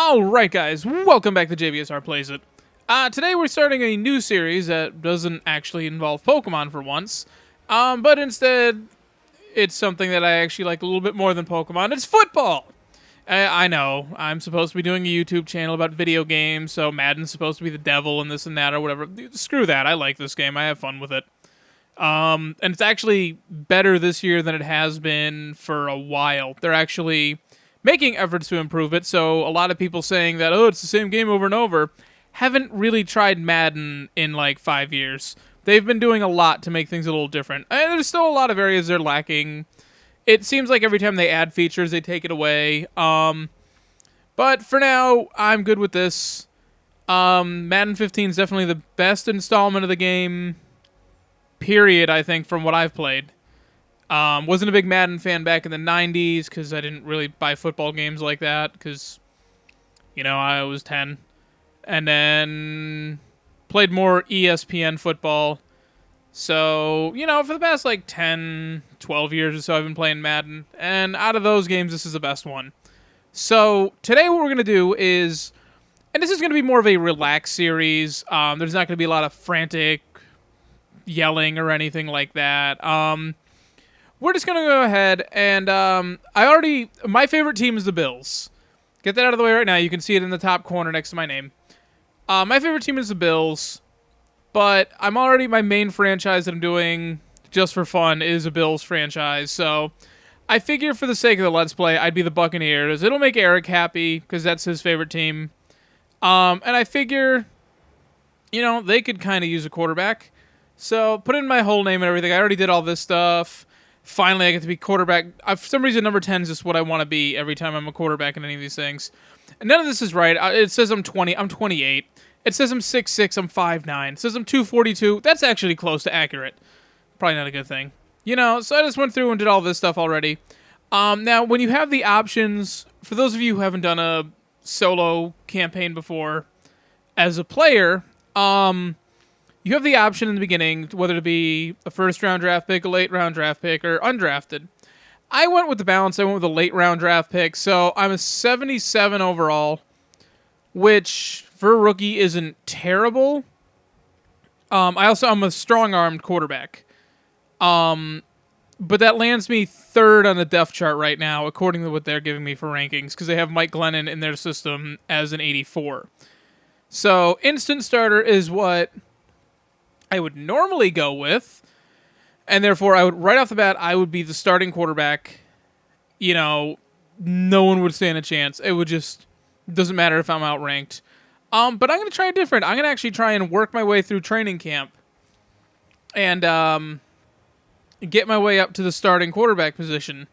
Alright guys, welcome back to JBSR Plays It. Today we're starting a new series that doesn't actually involve Pokemon for once, but instead it's something that I actually like a little bit more than Pokemon. It's football! I know, I'm supposed to be doing a YouTube channel about video games, so Madden's supposed to be the devil and this and that or whatever. Screw that, I like this game, I have fun with it. And it's actually better this year than it has been for a while. They're actually making efforts to improve it, so a lot of people saying that, oh, it's the same game over and over, haven't really tried Madden in like 5 years. They've been doing a lot to make things a little different. And there's still a lot of areas they're lacking. It seems like every time they add features, they take it away. But for now, I'm good with this. Madden 15 is definitely the best installment of the game, period, I think, from what I've played. Wasn't a big Madden fan back in the 90s because I didn't really buy football games like that because, you know, I was 10. And then played more ESPN football. So, you know, for the past like 10, 12 years or so, I've been playing Madden. And out of those games, this is the best one. So today what we're going to do is, and this is going to be more of a relaxed series. There's not going to be a lot of frantic yelling or anything like that. We're just going to go ahead and my favorite team is the Bills. Get that out of the way right now. You can see it in the top corner next to my name. My favorite team is the Bills, but my main franchise that I'm doing just for fun is a Bills franchise. So I figure for the sake of the Let's Play, I'd be the Buccaneers. It'll make Eric happy because that's his favorite team. And I figure, you know, they could kind of use a quarterback. So put in my whole name and everything. I already did all this stuff. Finally, I get to be quarterback. For some reason, number 10 is just what I want to be every time I'm a quarterback in any of these things. And none of this is right. It says I'm 20. I'm 28. It says I'm 6'6". I'm 5'9". It says I'm 242. That's actually close to accurate. Probably not a good thing. You know, so I just went through and did all this stuff already. Now, when you have the options, for those of you who haven't done a solo campaign before, as a player, you have the option in the beginning, whether to be a first-round draft pick, a late-round draft pick, or undrafted. I went with the balance. I went with a late-round draft pick, so I'm a 77 overall, which for a rookie isn't terrible. I'm a strong-armed quarterback. But that lands me third on the depth chart right now, according to what they're giving me for rankings, because they have Mike Glennon in their system as an 84. So instant starter is what I would normally go with, and therefore right off the bat, I would be the starting quarterback. You know, no one would stand a chance. It would just, doesn't matter if I'm outranked. But I'm going to try it different. I'm going to actually try and work my way through training camp and get my way up to the starting quarterback position,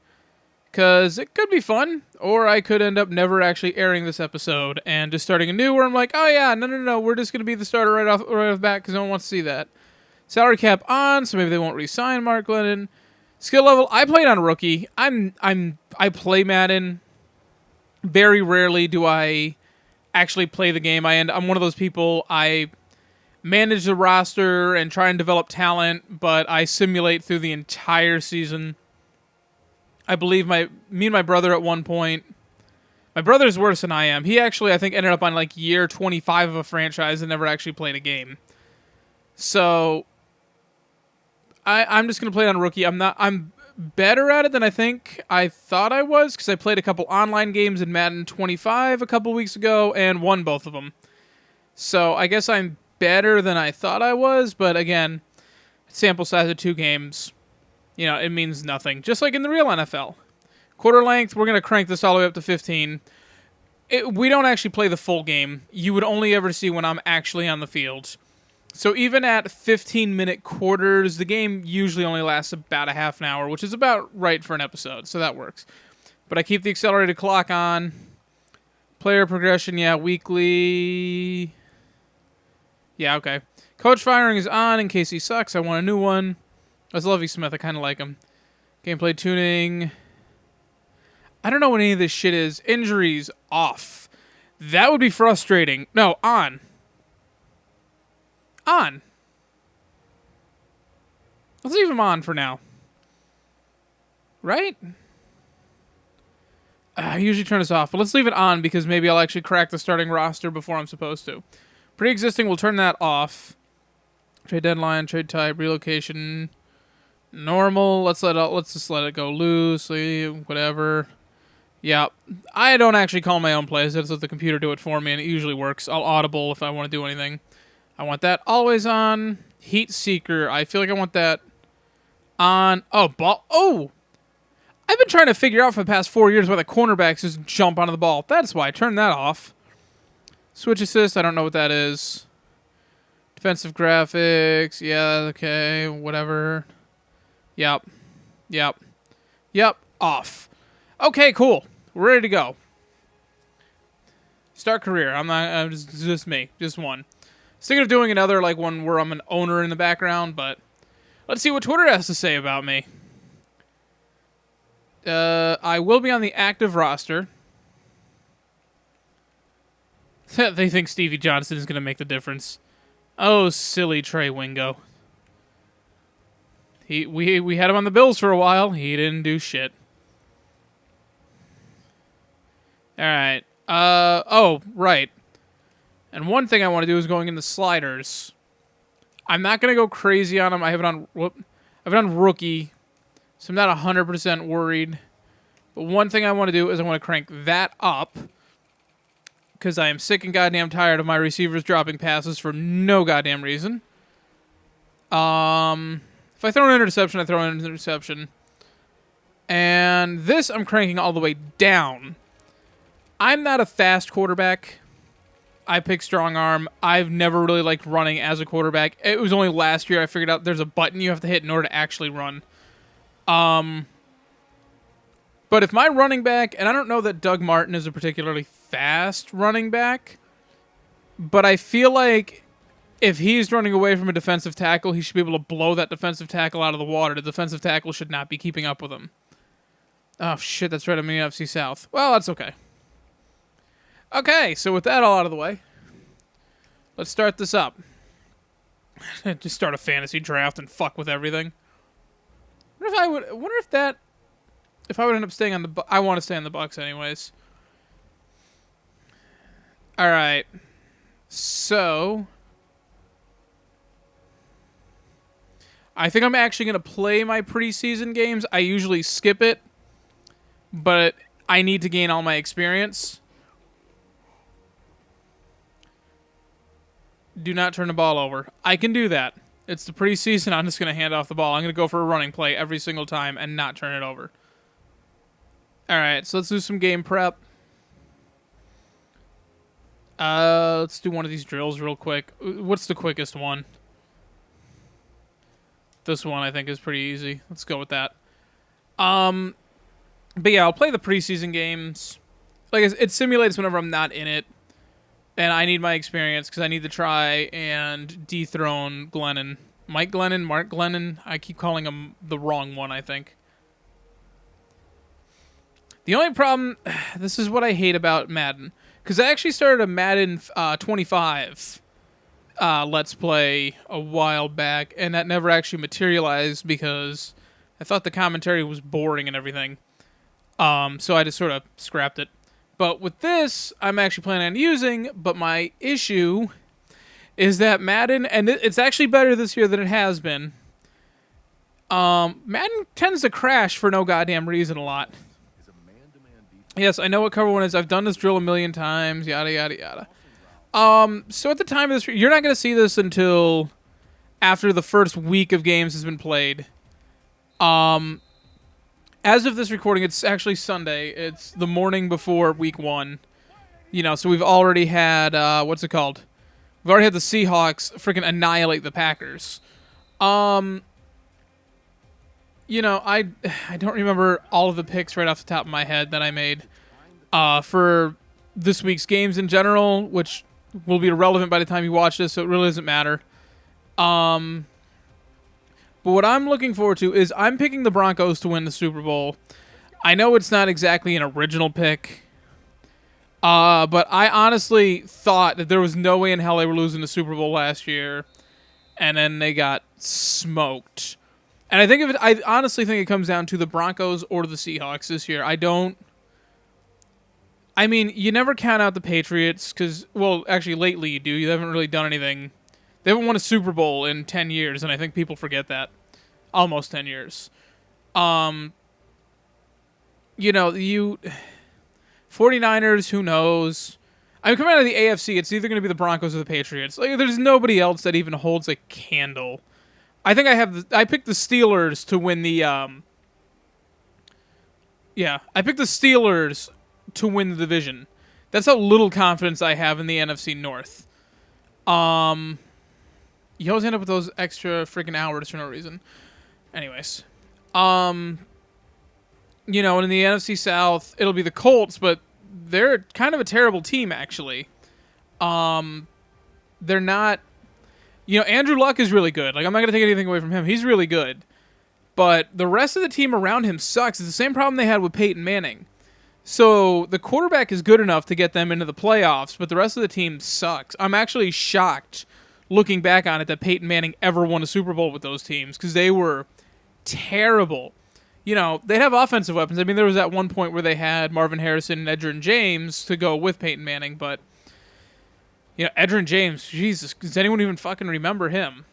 because it could be fun, or I could end up never actually airing this episode and just starting anew where I'm like, oh yeah, no, we're just going to be the starter right off the bat because no one wants to see that. Salary cap on, so maybe they won't re-sign Mark Glennon. Skill level, I played on rookie. I play Madden. Very rarely do I actually play the game. I'm one of those people, I manage the roster and try and develop talent, but I simulate through the entire season. I believe me and my brother at one point, my brother's worse than I am. He actually, I think, ended up on like year 25 of a franchise and never actually played a game. So I'm just going to play on rookie. I'm better at it than I think I thought I was, because I played a couple online games in Madden 25 a couple weeks ago and won both of them. So I guess I'm better than I thought I was, but again, sample size of 2 games, you know, it means nothing. Just like in the real NFL. Quarter length, we're going to crank this all the way up to 15. We don't actually play the full game. You would only ever see when I'm actually on the field. So even at 15-minute quarters, the game usually only lasts about a half an hour, which is about right for an episode, so that works. But I keep the accelerated clock on. Player progression, yeah, weekly. Yeah, okay. Coach firing is on in case he sucks. I want a new one. That's Lovie Smith. I kind of like him. Gameplay tuning. I don't know what any of this shit is. Injuries, off. That would be frustrating. No, on. On. Let's leave him on for now. Right? I usually turn this off, but let's leave it on because maybe I'll actually crack the starting roster before I'm supposed to. Pre-existing, we'll turn that off. Trade deadline, trade type, relocation, normal. Let's just let it go loosely, whatever. Yeah, I don't actually call my own plays. I just let the computer do it for me, and it usually works. I'll audible if I want to do anything. I want that always on. Heat seeker. I feel like I want that on. Oh, ball. Oh! I've been trying to figure out for the past 4 years why the cornerbacks just jump onto the ball. That's why I turned that off. Switch assist. I don't know what that is. Defensive graphics. Yeah, okay. Whatever. Yep. Off. Okay, cool. We're ready to go. Start career. I'm just me. Just one. Thinking of doing another, like one where I'm an owner in the background, but let's see what Twitter has to say about me. I will be on the active roster. They think Stevie Johnson is going to make the difference. Oh, silly Trey Wingo. We had him on the Bills for a while. He didn't do shit. All right. Oh, right. And one thing I want to do is going in the sliders. I'm not going to go crazy on him. I have it on rookie, so I'm not 100% worried. But one thing I want to do is I want to crank that up because I am sick and goddamn tired of my receivers dropping passes for no goddamn reason. If I throw an interception, I throw an interception. And this I'm cranking all the way down. I'm not a fast quarterback. I pick strong arm. I've never really liked running as a quarterback. It was only last year I figured out there's a button you have to hit in order to actually run. But if my running back, and I don't know that Doug Martin is a particularly fast running back, but I feel like if he's running away from a defensive tackle, he should be able to blow that defensive tackle out of the water. The defensive tackle should not be keeping up with him. Oh, shit, that's right. I'm in the NFC South. Well, that's okay. Okay, so with that all out of the way, let's start this up. Just start a fantasy draft and fuck with everything. If I would end up staying on the, I want to stay on the Bucs anyways. All right, so I think I'm actually gonna play my preseason games. I usually skip it, but I need to gain all my experience. Do not turn the ball over. I can do that. It's the preseason. I'm just going to hand off the ball. I'm going to go for a running play every single time and not turn it over. All right, so let's do some game prep. Let's do one of these drills real quick. What's the quickest one? This one I think is pretty easy. Let's go with that. But yeah, I'll play the preseason games. Like it simulates whenever I'm not in it. And I need my experience because I need to try and dethrone Glennon. Mike Glennon, Mark Glennon. I keep calling him the wrong one, I think. The only problem, this is what I hate about Madden. Because I actually started a Madden 25 Let's Play a while back. And that never actually materialized because I thought the commentary was boring and everything. So I just sort of scrapped it. But with this, I'm actually planning on using, but my issue is that Madden, and it's actually better this year than it has been, Madden tends to crash for no goddamn reason a lot. Yes, I know what cover one is. I've done this drill a million times, yada, yada, yada. So at the time of this, you're not going to see this until after the first week of games has been played. As of this recording, it's actually Sunday. It's the morning before week 1. You know, so we've already had, what's it called? We've already had the Seahawks freaking annihilate the Packers. You know, I don't remember all of the picks right off the top of my head that I made for this week's games in general, which will be irrelevant by the time you watch this, so it really doesn't matter. But what I'm looking forward to is I'm picking the Broncos to win the Super Bowl. I know it's not exactly an original pick, but I honestly thought that there was no way in hell they were losing the Super Bowl last year, and then they got smoked. And I honestly think it comes down to the Broncos or the Seahawks this year. I don't I mean, you never count out the Patriots because, well, actually, lately you do. You haven't really done anything. They haven't won a Super Bowl in 10 years, and I think people forget that. Almost 10 years. You know, 49ers, who knows? I mean, coming out of the AFC, it's either going to be the Broncos or the Patriots. Like, there's nobody else that even holds a candle. I think I picked the Steelers to win the, I picked the Steelers to win the division. That's how little confidence I have in the NFC North. You always end up with those extra freaking hours for no reason. Anyways. You know, and in the NFC South, it'll be the Colts, but they're kind of a terrible team, actually. They're not... You know, Andrew Luck is really good. Like, I'm not going to take anything away from him. He's really good. But the rest of the team around him sucks. It's the same problem they had with Peyton Manning. So, the quarterback is good enough to get them into the playoffs, but the rest of the team sucks. I'm actually shocked, looking back on it, that Peyton Manning ever won a Super Bowl with those teams, because they were terrible. You know, they'd have offensive weapons. I mean, there was that one point where they had Marvin Harrison and Edgerrin James to go with Peyton Manning, but, you know, Edgerrin James, Jesus, does anyone even fucking remember him?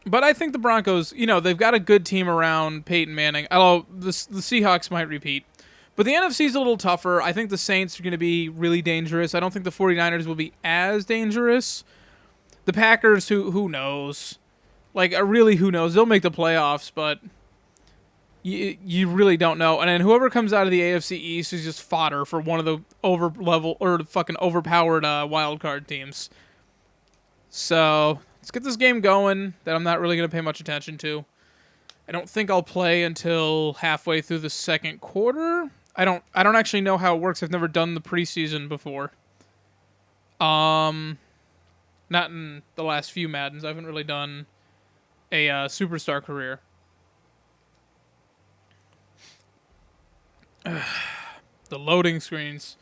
But I think the Broncos, you know, they've got a good team around Peyton Manning, although the Seahawks might repeat. But the NFC's a little tougher. I think the Saints are going to be really dangerous. I don't think the 49ers will be as dangerous. The Packers, who knows? Like, really, who knows? They'll make the playoffs, but you really don't know. And then whoever comes out of the AFC East is just fodder for one of the fucking overpowered wild card teams. So let's get this game going that I'm not really going to pay much attention to. I don't think I'll play until halfway through the second quarter. I don't actually know how it works. I've never done the preseason before. Not in the last few Maddens. I haven't really done a superstar career. The loading screens.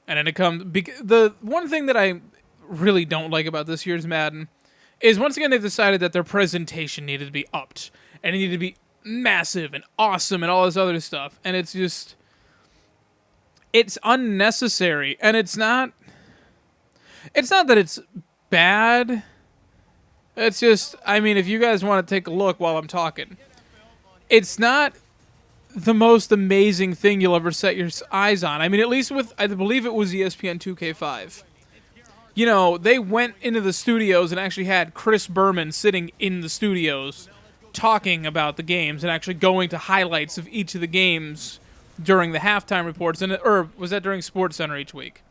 And then it comes... The one thing that I really don't like about this year's Madden is, once again, they've decided that their presentation needed to be upped. And it needed to be massive and awesome and all this other stuff. And it's just... It's unnecessary. And it's not... It's not that it's bad. It's just... I mean, if you guys want to take a look while I'm talking... It's not the most amazing thing you'll ever set your eyes on. I mean, at least with... I believe it was ESPN 2K5. You know, they went into the studios and actually had Chris Berman sitting in the studios talking about the games and actually going to highlights of each of the games during the halftime reports, or was that during SportsCenter each week?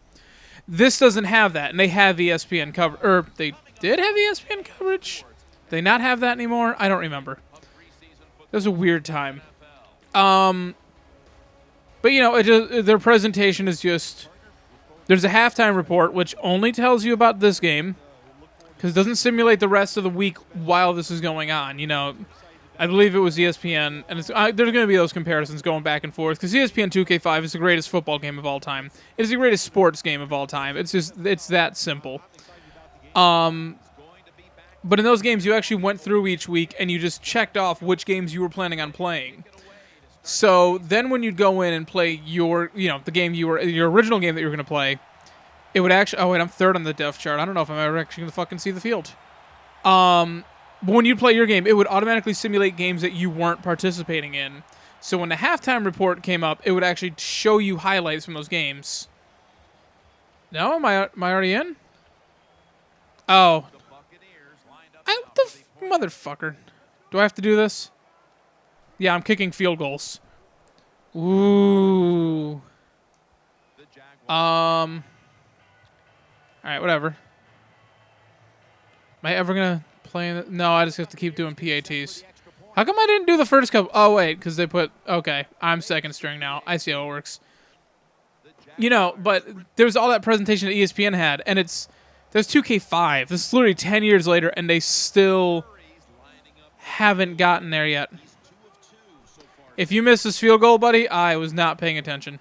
This doesn't have that, and they have ESPN cover, or they did have ESPN coverage? Do they not have that anymore? I don't remember. It was a weird time. But you know, their presentation is just... There's a halftime report, which only tells you about this game, because it doesn't simulate the rest of the week while this is going on. You know, I believe it was ESPN, and there's going to be those comparisons going back and forth, because ESPN 2K5 is the greatest football game of all time. It is the greatest sports game of all time. It's that simple. But in those games, you actually went through each week, and you just checked off which games you were planning on playing. So then when you'd go in and play your original game that you were going to play, it would actually... Oh, wait, I'm third on the depth chart. I don't know if I'm ever actually going to fucking see the field. But when you'd play your game, it would automatically simulate games that you weren't participating in. So when the halftime report came up, it would actually show you highlights from those games. No? Am I already in? Oh. What the motherfucker. Do I have to do this? Yeah, I'm kicking field goals. Ooh. Alright, whatever. Am I ever gonna play in it? No, I just have to keep doing PATs. How come I didn't do the first couple? Oh, wait, because they put... Okay, I'm second string now. I see how it works. You know, but there was all that presentation that ESPN had, and there's 2K5. This is literally 10 years later, and they still haven't gotten there yet. If you missed this field goal, buddy, I was not paying attention.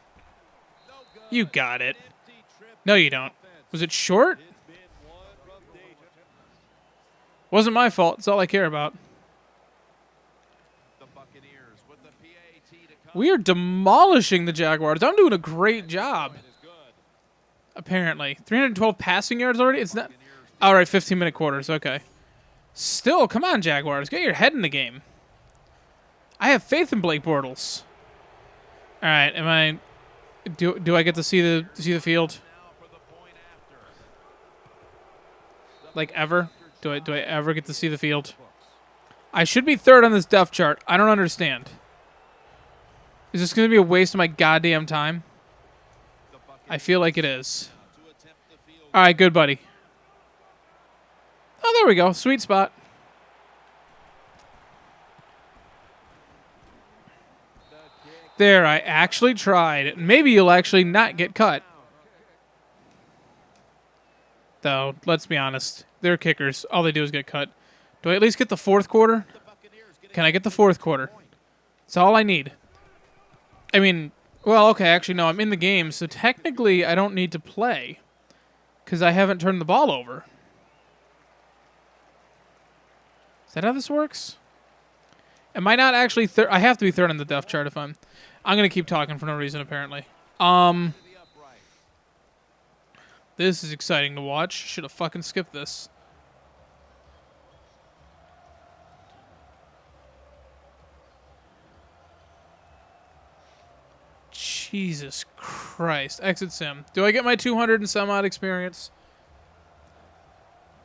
You got it. No, you don't. Was it short? Wasn't my fault. It's all I care about. We are demolishing the Jaguars. I'm doing a great job. Apparently. 312 passing yards already? It's not... All right, 15-minute quarters. Okay. Still, come on, Jaguars. Get your head in the game. I have faith in Blake Bortles. All right, am I... Do I get to see the field? Like, ever? Do I ever get to see the field? I should be third on this depth chart. I don't understand. Is this going to be a waste of my goddamn time? I feel like it is. All right, good, buddy. Oh, there we go. Sweet spot. There, I actually tried. Maybe you'll actually not get cut. Though, let's be honest. They're kickers. All they do is get cut. Do I at least get the fourth quarter? Can I get the fourth quarter? That's all I need. I mean, well, okay, actually, no, I'm in the game, so technically I don't need to play because I haven't turned the ball over. Is that how this works? Am I not actually third? I have to be third on the depth chart if I'm going to keep talking for no reason, apparently. This is exciting to watch. Should have fucking skipped this. Jesus Christ. Exit sim. Do I get my 200 and some odd experience?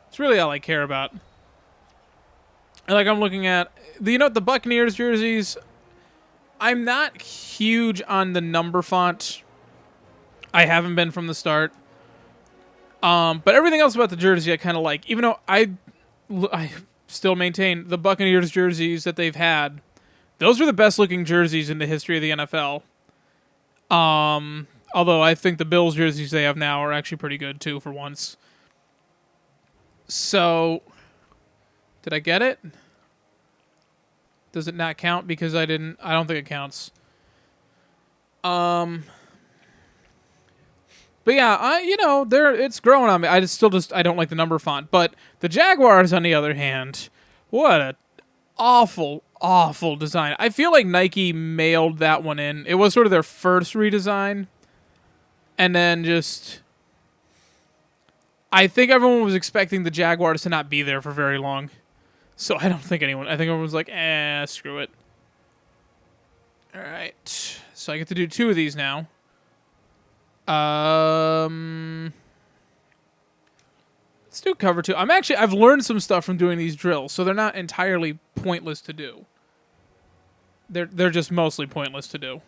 It's really all I care about. Like, I'm looking at... the Buccaneers jerseys... I'm not huge on the number font. I haven't been from the start. But everything else about the jersey I kind of like. Even though I still maintain the Buccaneers jerseys that they've had. Those are the best looking jerseys in the history of the NFL. Although I think the Bills jerseys they have now are actually pretty good too for once. So, did I get it? Does it not count because I didn't? I don't think it counts. But yeah, it's growing on me. I don't like the number font. But the Jaguars, on the other hand, what a awful design. I feel like Nike mailed that one in. It was sort of their first redesign. And then just... I think everyone was expecting the Jaguars to not be there for very long. So I don't think anyone... I think everyone was like, screw it. Alright. So I get to do 2 of these now. Let's do cover 2. I've learned some stuff from doing these drills, so they're not entirely pointless to do. They're just mostly pointless to do.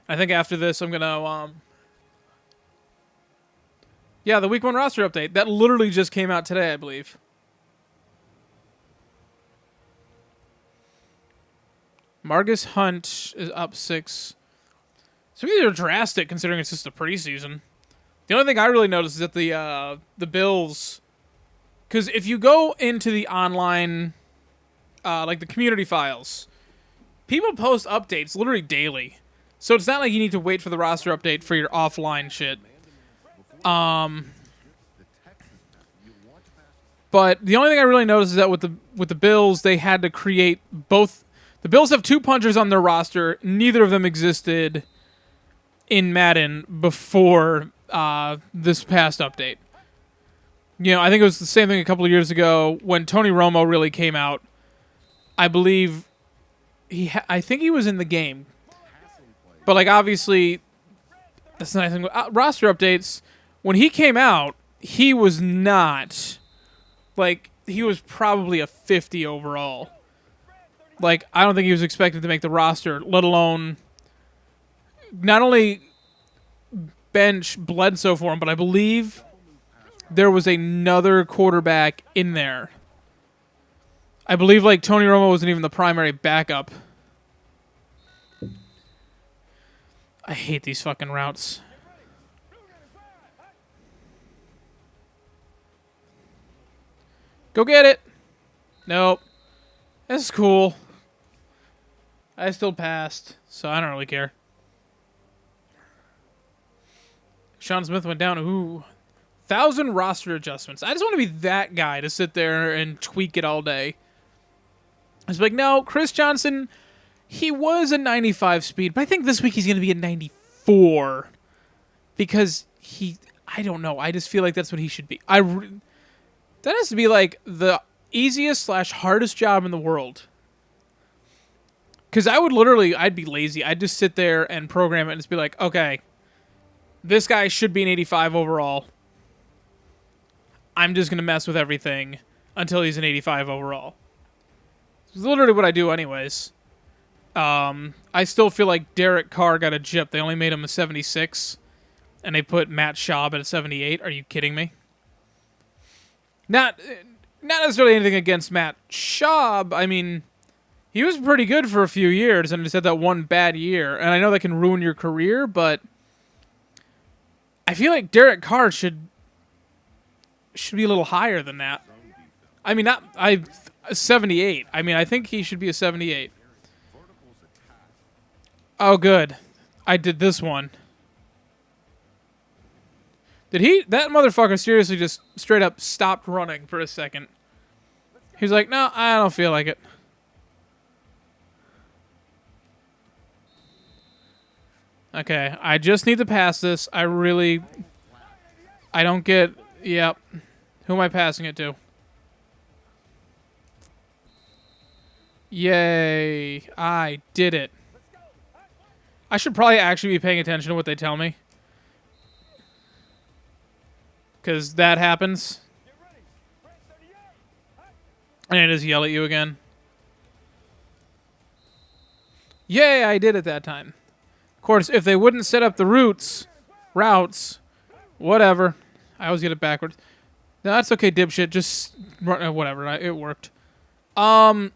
I think after this, I'm gonna yeah, the Week 1 roster update that literally just came out today, I believe. Margus Hunt is up 6. So these are drastic considering it's just a preseason. The only thing I really noticed is that the Bills, because if you go into the online, like the community files, people post updates literally daily. So it's not like you need to wait for the roster update for your offline shit. But the only thing I really noticed is that with the Bills, they had to create both. The Bills have 2 punchers on their roster. Neither of them existed in Madden before this past update. I think it was the same thing a couple of years ago when Tony Romo really came out. I believe I think he was in the game. But like obviously that's the nice thing. Roster updates, when he came out, he was not like he was probably a 50 overall. Like I don't think he was expected to make the roster, let alone not only bench Bledsoe for him, but I believe there was another quarterback in there. I believe like Tony Romo wasn't even the primary backup. I hate these fucking routes. Go get it. Nope. This is cool. I still passed, so I don't really care. Sean Smith went down. Ooh. 1,000 roster adjustments. I just want to be that guy to sit there and tweak it all day. was like, no, Chris Johnson, he was a 95 speed, but I think this week he's going to be a 94 because I don't know. I just feel like that's what he should be. That has to be like the easiest / hardest job in the world. Because I'd be lazy. I'd just sit there and program it and just be like, okay, this guy should be an 85 overall. I'm just going to mess with everything until he's an 85 overall. It's literally what I do anyways. I still feel like Derek Carr got a gyp. They only made him a 76, and they put Matt Schaub at a 78. Are you kidding me? Not necessarily anything against Matt Schaub. I mean, he was pretty good for a few years, and just had that one bad year. And I know that can ruin your career, but I feel like Derek Carr should be a little higher than that. I mean, 78. I mean, I think he should be a 78. Oh, good. I did this one. That motherfucker seriously just straight up stopped running for a second. He's like, no, I don't feel like it. Okay, I just need to pass this. I don't get, yep. Who am I passing it to? Yay, I did it. I should probably actually be paying attention to what they tell me. Because that happens. And I just yell at you again. Yay, I did it that time. Of course, if they wouldn't set up the routes, whatever. I always get it backwards. No, that's okay, dipshit. Just run, whatever. It worked. So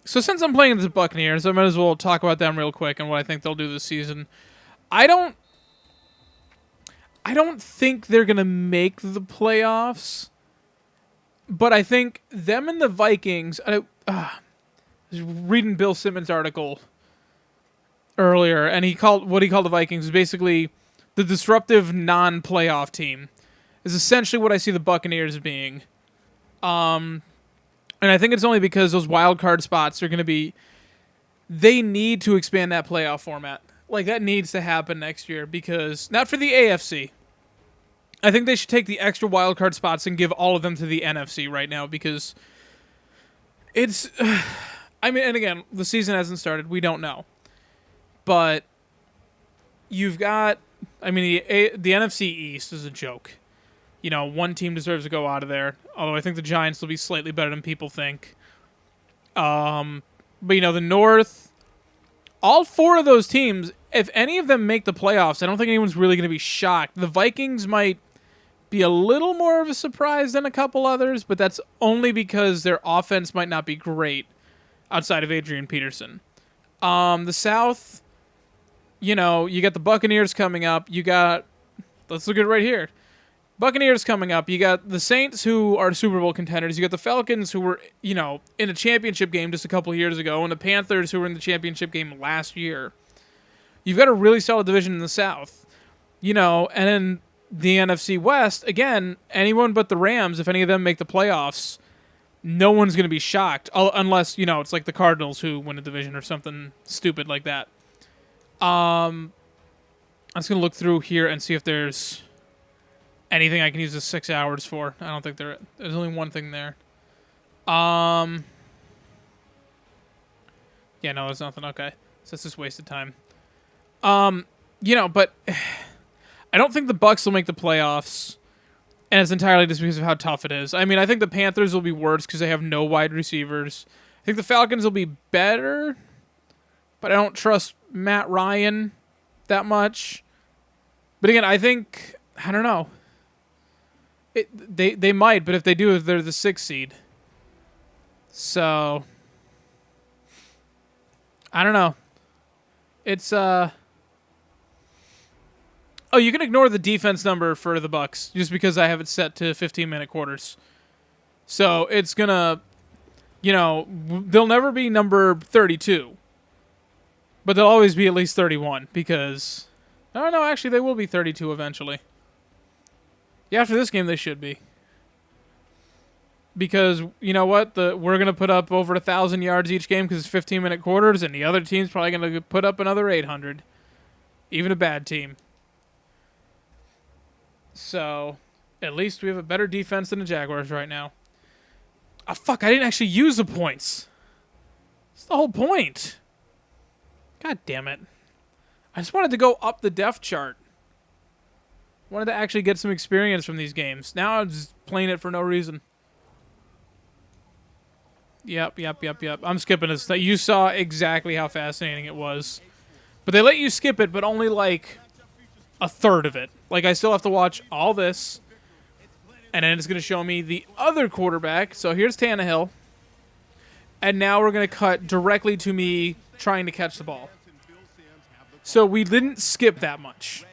since I'm playing the Buccaneers, I might as well talk about them real quick and what I think they'll do this season. I don't think they're going to make the playoffs, but I think them and the Vikings... I was reading Bill Simmons' article earlier, and what he called the Vikings is basically the disruptive non-playoff team. Is essentially what I see the Buccaneers being. And I think it's only because those wild card spots are going to be... They need to expand that playoff format. Like, that needs to happen next year because... Not for the AFC. I think they should take the extra wild card spots and give all of them to the NFC right now because it's... I mean, and again, the season hasn't started. We don't know. But you've got... I mean, the NFC East is a joke. You know, one team deserves to go out of there. Although I think the Giants will be slightly better than people think. But, you know, the North... All four of those teams, if any of them make the playoffs, I don't think anyone's really going to be shocked. The Vikings might be a little more of a surprise than a couple others, but that's only because their offense might not be great outside of Adrian Peterson. The South, you know, you got the Buccaneers coming up. You got... Let's look at it right here. Buccaneers coming up. You got the Saints, who are Super Bowl contenders. You got the Falcons, who were, you know, in a championship game just a couple of years ago, and the Panthers, who were in the championship game last year. You've got a really solid division in the South. You know, and then the NFC West, again, anyone but the Rams, if any of them make the playoffs, no one's going to be shocked. Unless, you know, it's like the Cardinals who win a division or something stupid like that. I'm just going to look through here and see if there's... anything I can use the 6 hours for. I don't think there's only one thing there. Yeah, no, there's nothing. Okay. So it's just wasted time. You know, but I don't think the Bucs will make the playoffs, and it's entirely just because of how tough it is. I mean, I think the Panthers will be worse because they have no wide receivers. I think the Falcons will be better, but I don't trust Matt Ryan that much. But again, I think... I don't know. They might, but if they do, they're the 6th seed. So, I don't know. It's oh, you can ignore the defense number for the Bucs just because I have it set to 15-minute quarters. So it's gonna, you know, they'll never be number 32, but they'll always be at least 31 because I don't know. Actually, they will be 32 eventually. Yeah, after this game, they should be. because you know what? We're going to put up over 1,000 yards each game because it's 15-minute quarters, and the other team's probably going to put up another 800. Even a bad team. So, at least we have a better defense than the Jaguars right now. Oh, fuck, I didn't actually use the points. That's the whole point. God damn it. I just wanted to go up the depth chart. Wanted to actually get some experience from these games. Now I'm just playing it for no reason. Yep. I'm skipping this. You saw exactly how fascinating it was. But they let you skip it, but only like a third of it. Like, I still have to watch all this. And then it's going to show me the other quarterback. So here's Tannehill. And now we're going to cut directly to me trying to catch the ball. So we didn't skip that much.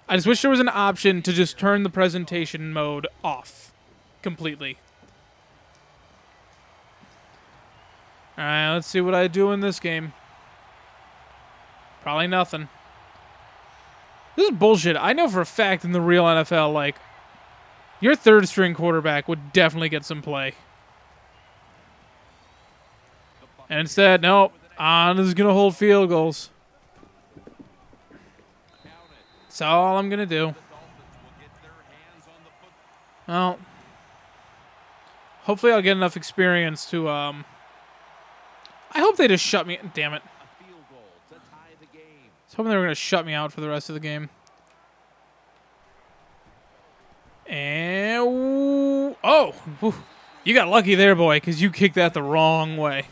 I just wish there was an option to just turn the presentation mode off completely. Alright, let's see what I do in this game. Probably nothing. This is bullshit. I know for a fact in the real NFL, like, your third string quarterback would definitely get some play. And instead, nope. I'm just going to hold field goals. That's all I'm going to do. Well, hopefully I'll get enough experience to, I hope they just shut me. Damn it. I was hoping they were going to shut me out for the rest of the game. And, oh, you got lucky there, boy, because you kicked that the wrong way.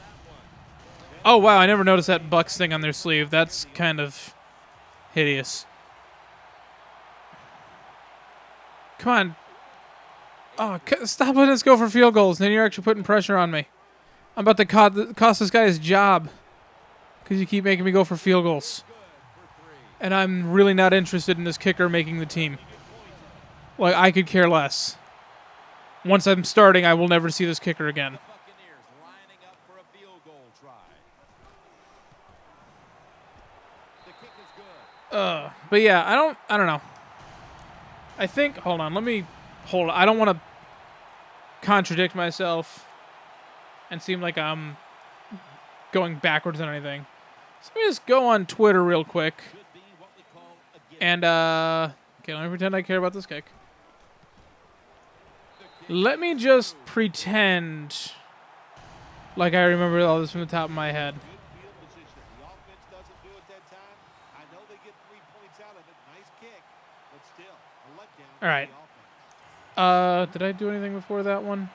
Oh, wow, I never noticed that Bucks thing on their sleeve. That's kind of hideous. Come on. Oh, stop letting us go for field goals. Then you're actually putting pressure on me. I'm about to cost this guy his job because you keep making me go for field goals. And I'm really not interested in this kicker making the team. Like, I could care less. Once I'm starting, I will never see this kicker again. But yeah, I don't know. I think, hold on, I don't want to contradict myself and seem like I'm going backwards on anything. So let me just go on Twitter real quick. And, okay, let me pretend I care about this kick. Let me just pretend like I remember all this from the top of my head. All right. Did I do anything before that one?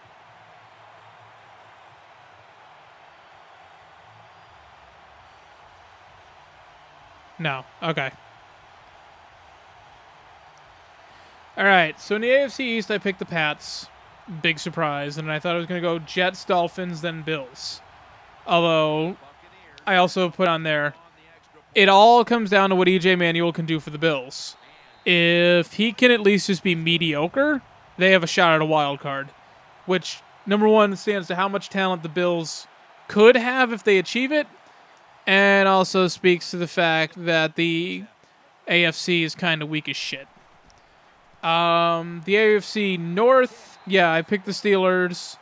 No. Okay. All right. So in the AFC East, I picked the Pats. Big surprise. And I thought I was going to go Jets, Dolphins, then Bills. Although, I also put on there, it all comes down to what E.J. Manuel can do for the Bills. If he can at least just be mediocre, they have a shot at a wild card. Which, number one, stands to how much talent the Bills could have if they achieve it. And also speaks to the fact that the AFC is kind of weak as shit. The AFC North, yeah, I picked the Steelers.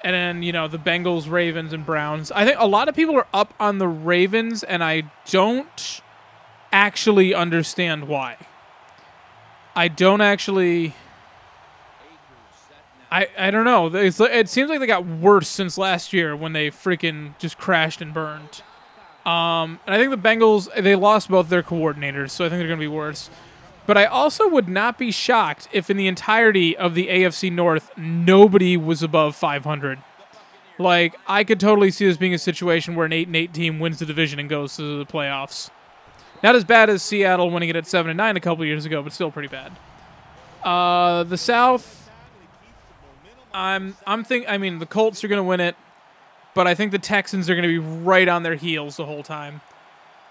And then, you know, the Bengals, Ravens, and Browns. I think a lot of people are up on the Ravens, and I don't actually understand why. I don't actually... I don't know. It seems like they got worse since last year when they freaking just crashed and burned. And I think the Bengals, they lost both their coordinators, so I think they're going to be worse. But I also would not be shocked if in the entirety of the AFC North, nobody was above 500. Like, I could totally see this being a situation where an 8-8 team wins the division and goes to the playoffs. Not as bad as Seattle winning it at 7-9 a couple years ago, but still pretty bad. The South, I mean, the Colts are going to win it, but I think the Texans are going to be right on their heels the whole time.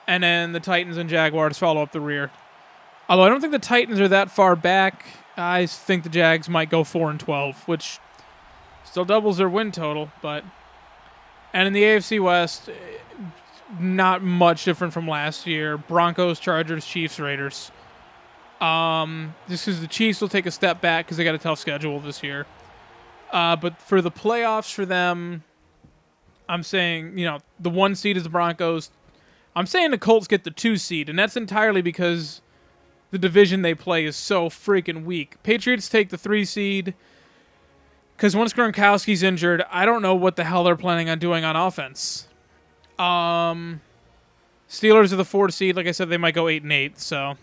And then the Titans and Jaguars follow up the rear. Although I don't think the Titans are that far back, I think the Jags might go 4-12, which still doubles their win total. And in the AFC West, not much different from last year. Broncos, Chargers, Chiefs, Raiders. Just because the Chiefs will take a step back because they got a tough schedule this year. But for the playoffs for them, I'm saying, the 1 seed is the Broncos. I'm saying the Colts get the 2 seed, and that's entirely because the division they play is so freaking weak. Patriots take the 3 seed because once Gronkowski's injured, I don't know what the hell they're planning on doing on offense. Steelers are the 4 seed. Like I said, they might go 8-8, so...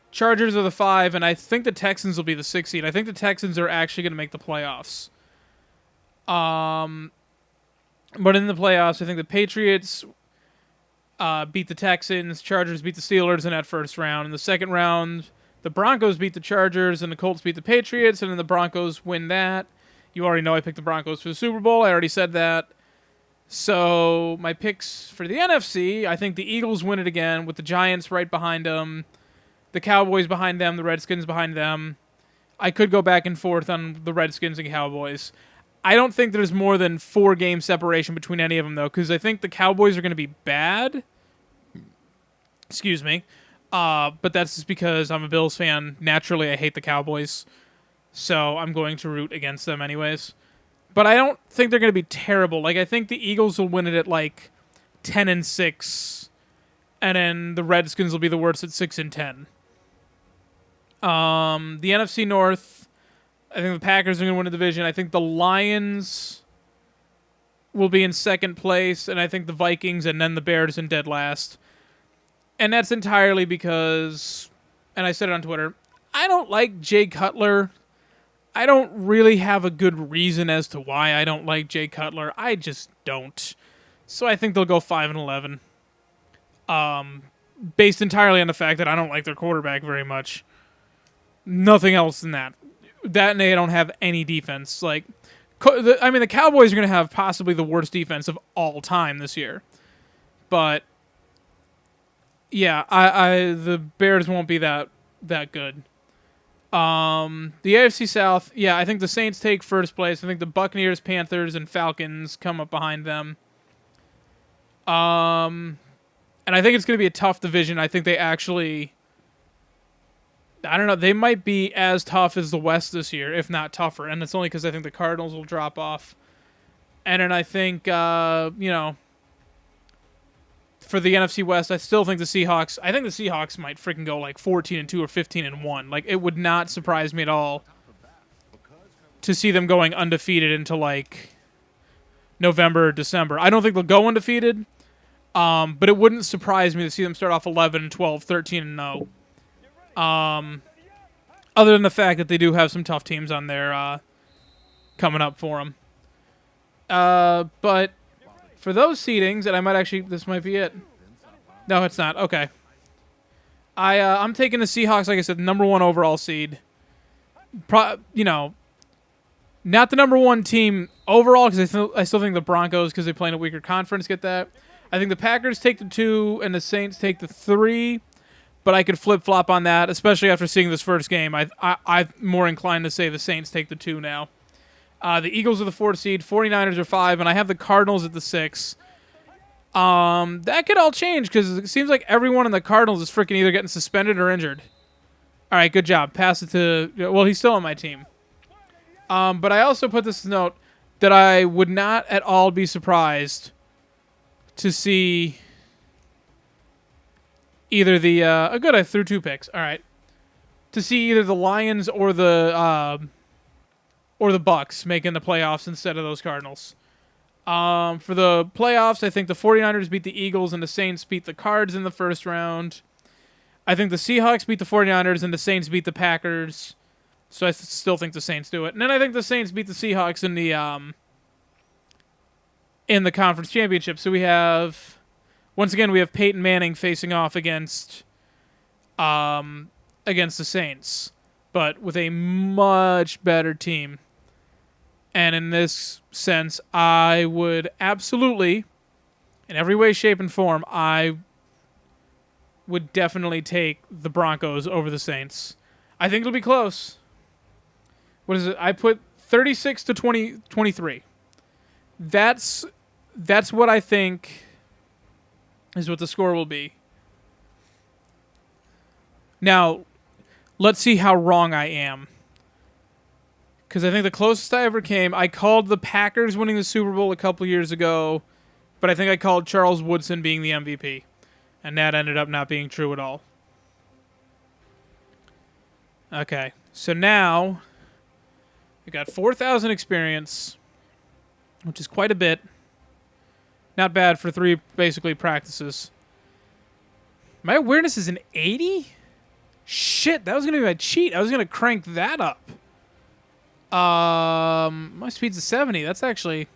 Chargers are the 5, and I think the Texans will be the 6 seed. I think the Texans are actually going to make the playoffs. But in the playoffs, I think the Patriots beat the Texans, Chargers beat the Steelers in that first round. In the second round, the Broncos beat the Chargers, and the Colts beat the Patriots, and then the Broncos win that. You already know I picked the Broncos for the Super Bowl. I already said that. So my picks for the NFC, I think the Eagles win it again with the Giants right behind them. The Cowboys behind them, the Redskins behind them. I could go back and forth on the Redskins and Cowboys. I don't think there's more than 4-game separation between any of them, though, because I think the Cowboys are going to be bad. Excuse me. But that's just because I'm a Bills fan. Naturally, I hate the Cowboys. So I'm going to root against them anyways. But I don't think they're going to be terrible. I think the Eagles will win it at 10-6. And then the Redskins will be the worst at 6-10. The NFC North, I think the Packers are going to win the division. I think the Lions will be in second place, and I think the Vikings and then the Bears in dead last. And that's entirely because, and I said it on Twitter, I don't like Jay Cutler. I don't really have a good reason as to why I don't like Jay Cutler. I just don't. So I think they'll go 5-11. Based entirely on the fact that I don't like their quarterback very much. Nothing else than that. That and they don't have any defense. The Cowboys are going to have possibly the worst defense of all time this year. But, yeah, the Bears won't be that good. The AFC South, yeah, I think the Saints take first place. I think the Buccaneers, Panthers, and Falcons come up behind them. And I think it's going to be a tough division. I think they actually... I don't know. They might be as tough as the West this year, if not tougher. And it's only because I think the Cardinals will drop off. And then I think, for the NFC West, I still think the Seahawks... I think the Seahawks might freaking go 14-2 or 15-1. It would not surprise me at all to see them going undefeated into, November or December. I don't think they'll go undefeated. But it wouldn't surprise me to see them start off 11-12, 13-0. Other than the fact that they do have some tough teams on there coming up for them. But for those seedings, and I might actually, this might be it. No, it's not. Okay. I'm taking the Seahawks, like I said, number 1 overall seed. Not the number 1 team overall, because I still think the Broncos, because they play in a weaker conference, get that. I think the Packers take the 2 and the Saints take the 3, but I could flip-flop on that, especially after seeing this first game. I'm more inclined to say the Saints take the 2 now. The Eagles are the 4 seed, 49ers are 5, and I have the Cardinals at the 6. That could all change because it seems like everyone in the Cardinals is freaking either getting suspended or injured. All right, good job. Pass it to... Well, he's still on my team. But I also put this note that I would not at all be surprised to see either the... good, I threw 2 picks. All right. To see either the Lions or the Bucks making the playoffs instead of those Cardinals. For the playoffs, I think the 49ers beat the Eagles and the Saints beat the Cards in the first round. I think the Seahawks beat the 49ers and the Saints beat the Packers. So I still think the Saints do it. And then I think the Saints beat the Seahawks in the conference championship. So we have, once again, we have Peyton Manning facing off against the Saints, but with a much better team. And in this sense, I would absolutely, in every way, shape, and form, I would definitely take the Broncos over the Saints. I think it'll be close. What is it? I put 36 to 23. That's what I think is what the score will be. Now, let's see how wrong I am. Because I think the closest I ever came, I called the Packers winning the Super Bowl a couple years ago, but I think I called Charles Woodson being the MVP. And that ended up not being true at all. Okay, so now we got 4,000 experience, which is quite a bit. Not bad for 3 basically practices. My awareness is an 80? Shit, that was going to be my cheat. I was going to crank that up. My speed's a 70. That's actually...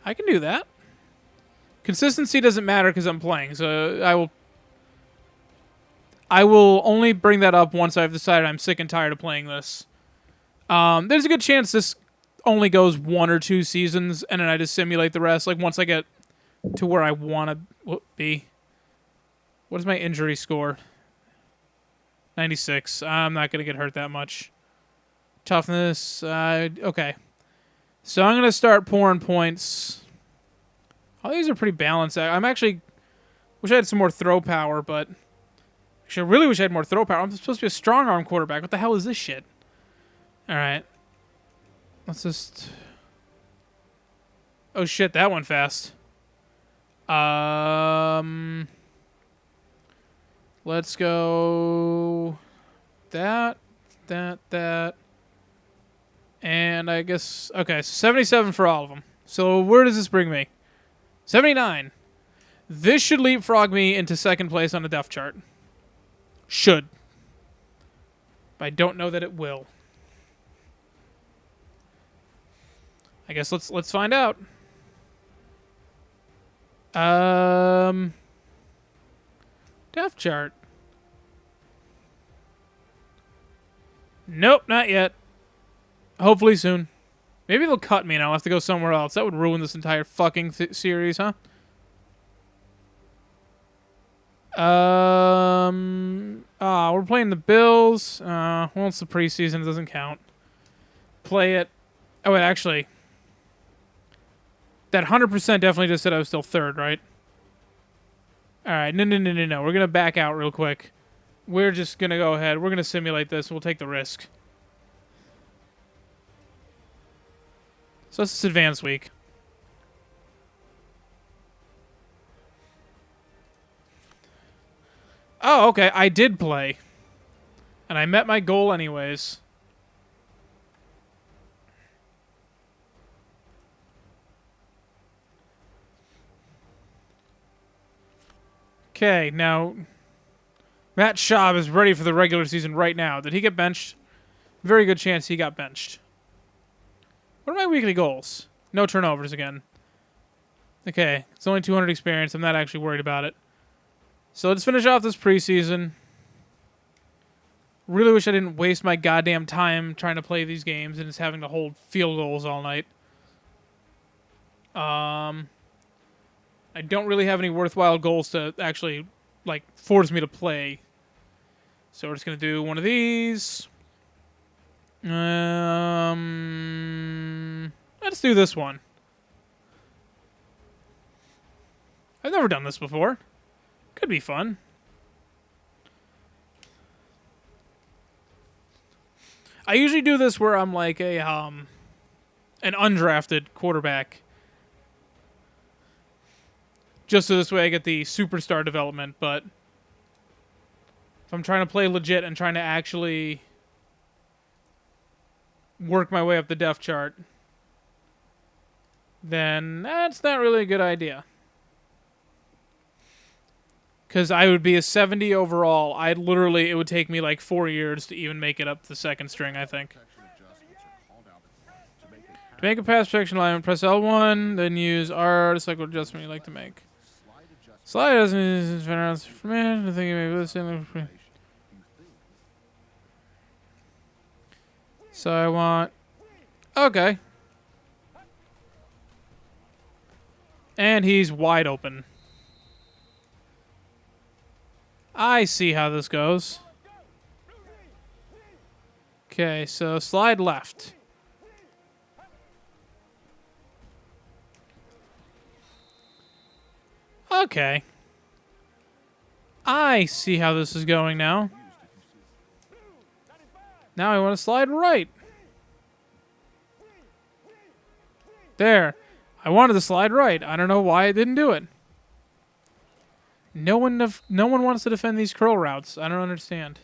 I can do that. Consistency doesn't matter because I'm playing, so I will only bring that up once I've decided I'm sick and tired of playing this. There's a good chance this only goes 1 or 2 seasons, and then I just simulate the rest. Like, once I get to where I want to be. What is my injury score? 96. I'm not going to get hurt that much. Toughness. Okay. So I'm going to start pouring points. All these are pretty balanced. I'm actually... Wish I had some more throw power, but... Actually, I really wish I had more throw power. I'm supposed to be a strong arm quarterback. What the hell is this shit? Alright. Let's just... Oh shit, that went fast. Let's go... That. And I guess... Okay, so 77 for all of them. So where does this bring me? 79. This should leapfrog me into second place on the depth chart. Should. But I don't know that it will. I guess let's find out. Depth chart. Nope, not yet. Hopefully soon. Maybe they'll cut me and I'll have to go somewhere else. That would ruin this entire fucking series, huh? We're playing the Bills. Well, it's the preseason. It doesn't count. Play it. Oh, wait, actually. That 100% definitely just said I was still third, right? Alright, no. We're going to back out real quick. We're just going to go ahead. We're going to simulate this. We'll take the risk. So this is advanced week. Oh, okay. I did play. And I met my goal anyways. Okay, now... Matt Schaub is ready for the regular season right now. Did he get benched? Very good chance he got benched. What are my weekly goals? No turnovers again. Okay, it's only 200 experience. I'm not actually worried about it. So let's finish off this preseason. Really wish I didn't waste my goddamn time trying to play these games and just having to hold field goals all night. I don't really have any worthwhile goals to actually, like, force me to play. So we're just going to do one of these. Let's do this one. I've never done this before. Could be fun. I usually do this where I'm like an undrafted quarterback. Just so this way I get the superstar development, but if I'm trying to play legit and trying to actually work my way up the depth chart, then that's not really a good idea. Because I would be a 70 overall. It would take me like 4 years to even make it up the second string, I think. To make a pass protection alignment, press L1, then use R to select what adjustment you like to make. Slide doesn't for me. I think you may listen. So I want... Okay. And he's wide open. I see how this goes. Okay, so slide left. Okay. I see how this is going now. Now I want to slide right. There. I wanted to slide right. I don't know why I didn't do it. No one wants to defend these curl routes. I don't understand.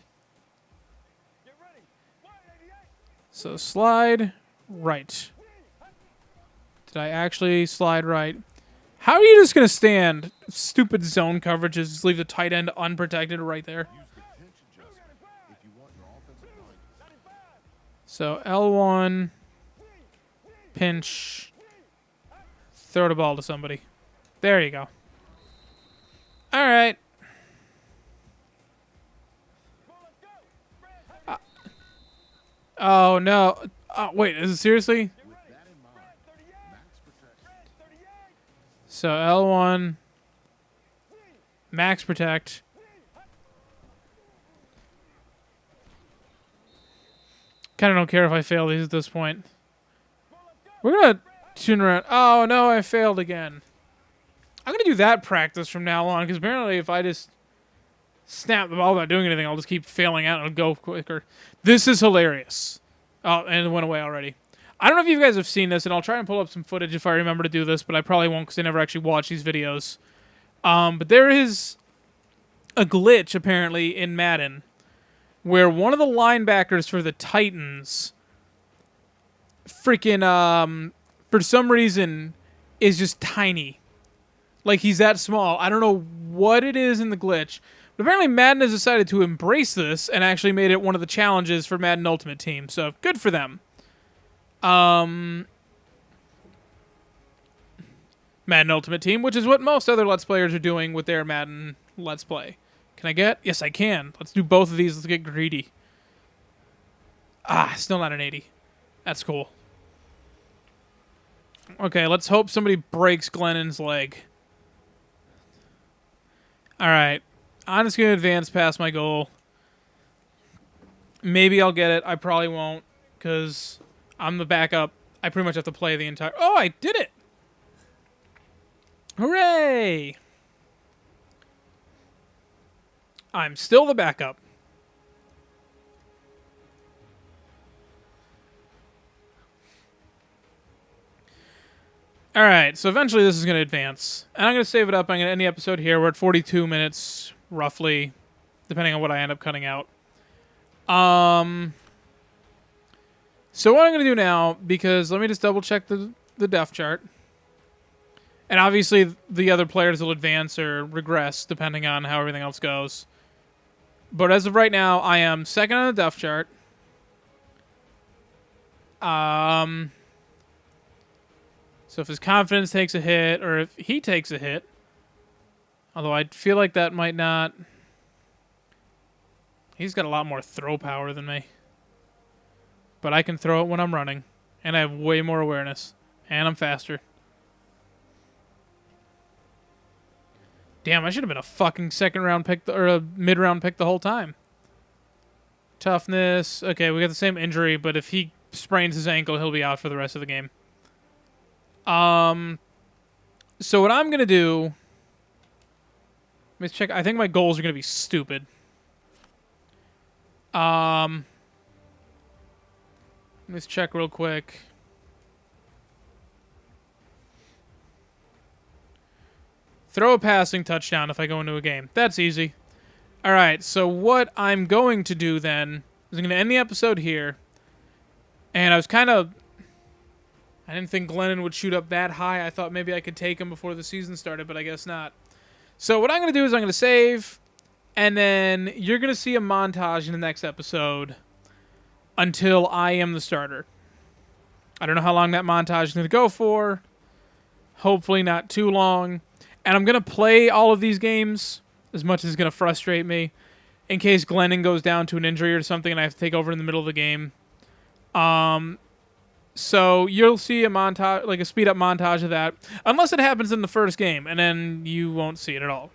So slide right. Did I actually slide right? How are you just going to stand stupid zone coverages, just leave the tight end unprotected right there? So L1, pinch, throw the ball to somebody. There you go. All right. Oh, no. Oh, wait, is it seriously? So L1, max protect. Kind of don't care if I fail these at this point. We're going to tune around. Oh, no, I failed again. I'm going to do that practice from now on, because apparently if I just snap the ball without doing anything, I'll just keep failing out and it'll go quicker. This is hilarious. Oh, and it went away already. I don't know if you guys have seen this, and I'll try and pull up some footage if I remember to do this, but I probably won't because I never actually watch these videos. But there is a glitch, apparently, in Madden, where one of the linebackers for the Titans freaking, for some reason, is just tiny. Like, he's that small. I don't know what it is in the glitch. But apparently Madden has decided to embrace this and actually made it one of the challenges for Madden Ultimate Team. So, good for them. Madden Ultimate Team, which is what most other Let's Players are doing with their Madden Let's Play. Can I get? Yes, I can. Let's do both of these. Let's get greedy. Ah, still not an 80. That's cool. Okay, let's hope somebody breaks Glennon's leg. Alright. I'm just going to advance past my goal. Maybe I'll get it. I probably won't, because I'm the backup. I pretty much have to play the entire... Oh, I did it! Hooray! I'm still the backup. Alright, so eventually this is going to advance. And I'm going to save it up. I'm going to end the episode here. We're at 42 minutes, roughly, depending on what I end up cutting out. So what I'm going to do now, because let me just double check the depth chart. And obviously the other players will advance or regress depending on how everything else goes. But as of right now, I am second on the depth chart. So if his confidence takes a hit, or if he takes a hit, although I feel like that might not... He's got a lot more throw power than me. But I can throw it when I'm running. And I have way more awareness. And I'm faster. Damn, I should have been a fucking second round pick, or a mid-round pick the whole time. Toughness. Okay, we got the same injury, but if he sprains his ankle, he'll be out for the rest of the game. So what I'm going to do... Let's check. I think my goals are going to be stupid. Let's check real quick. Throw a passing touchdown if I go into a game. That's easy. Alright, so what I'm going to do then is I'm going to end the episode here. And I was kind of... I didn't think Glennon would shoot up that high. I thought maybe I could take him before the season started, but I guess not. So what I'm going to do is I'm going to save, and then you're going to see a montage in the next episode until I am the starter. I don't know how long that montage is going to go for. Hopefully not too long. And I'm going to play all of these games as much as it's going to frustrate me in case Glennon goes down to an injury or something and I have to take over in the middle of the game. So you'll see a montage, like a speed-up montage of that, unless it happens in the first game, and then you won't see it at all.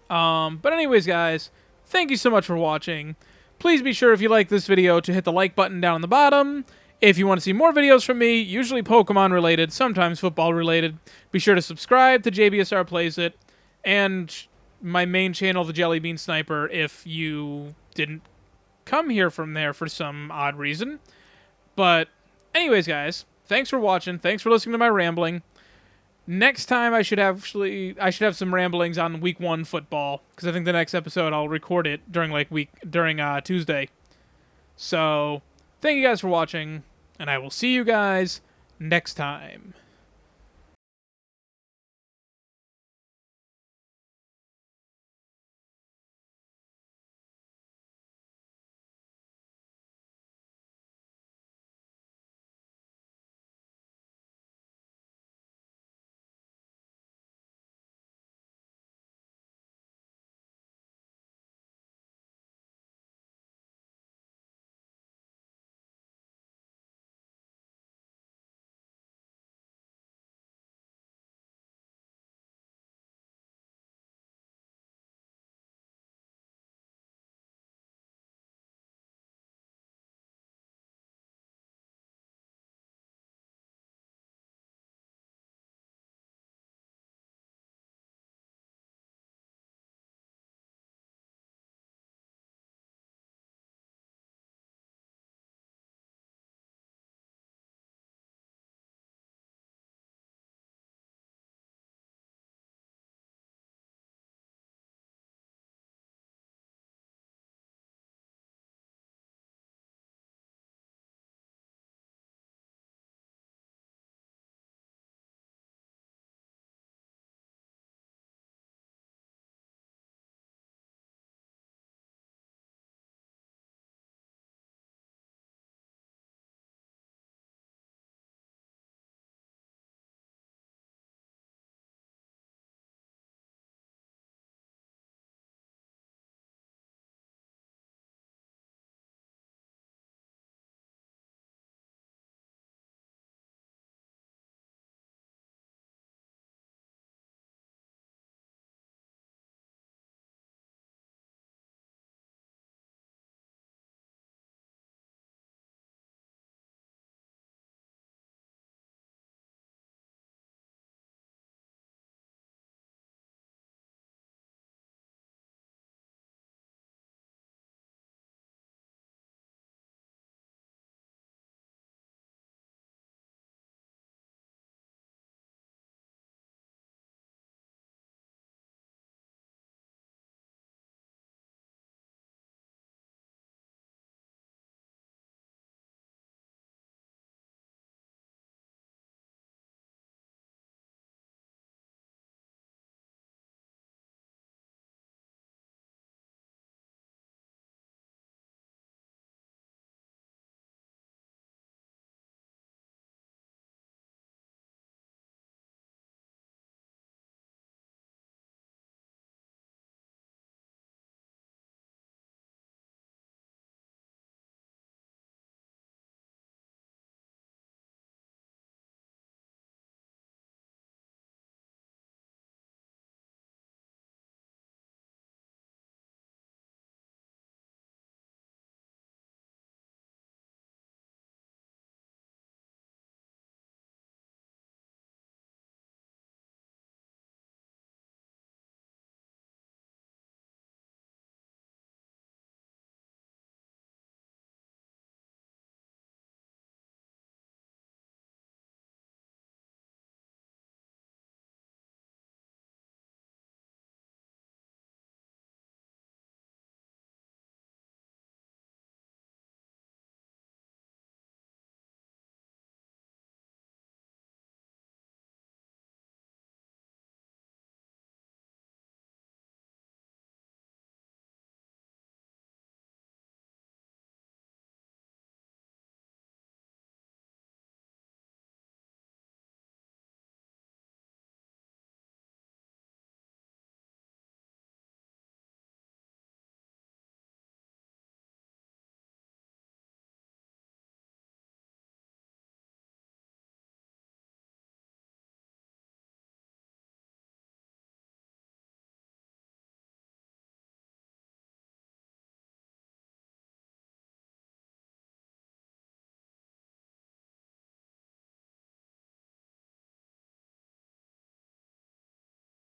But anyways, guys, thank you so much for watching. Please be sure, if you like this video, to hit the like button down on the bottom. If you want to see more videos from me, usually Pokemon-related, sometimes football-related, be sure to subscribe to JBSR Plays It, and my main channel, the Jelly Bean Sniper, if you didn't come here from there for some odd reason. But anyways, guys, thanks for watching. Thanks for listening to my rambling. Next time I should have some ramblings on week 1 football, because I think the next episode I'll record it during Tuesday. So thank you guys for watching, and I will see you guys next time.